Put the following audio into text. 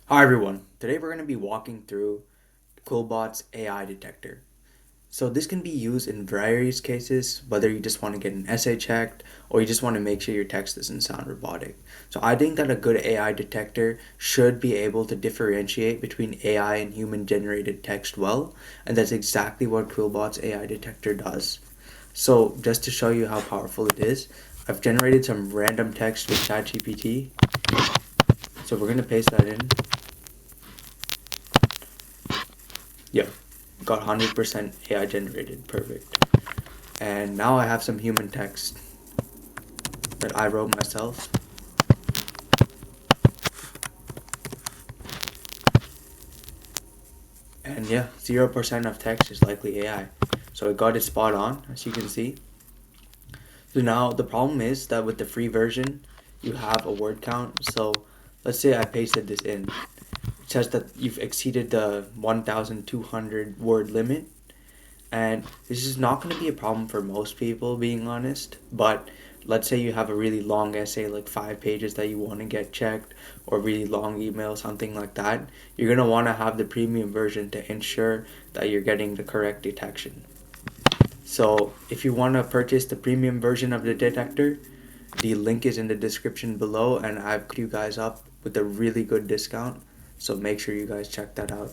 Hi everyone. Today we're going to be walking through QuillBot's AI detector. So this can be used in various cases, whether you just want to get an essay checked or you just want to make sure your text doesn't sound robotic. So I think that a good AI detector should be able to differentiate between AI and human generated text well, and that's exactly what QuillBot's AI detector does. So just to show you how powerful it is, I've generated some random text with ChatGPT. So we're going to paste that in. Yeah, got 100% AI generated. Perfect. And now I have some human text that I wrote myself. And yeah, 0% of text is likely AI. So it got it spot on, as you can see. So now the problem is that with the free version, you have a word count. So let's say I pasted this in. It says that you've exceeded the 1,200 word limit. And this is not going to be a problem for most people, being honest. But let's say you have a really long essay, like 5 pages, that you want to get checked, or really long email, something like that. You're going to want to have the premium version to ensure that you're getting the correct detection. So if you want to purchase the premium version of the detector, the link is in the description below, and I've put you guys up with a really good discount. So make sure you guys check that out.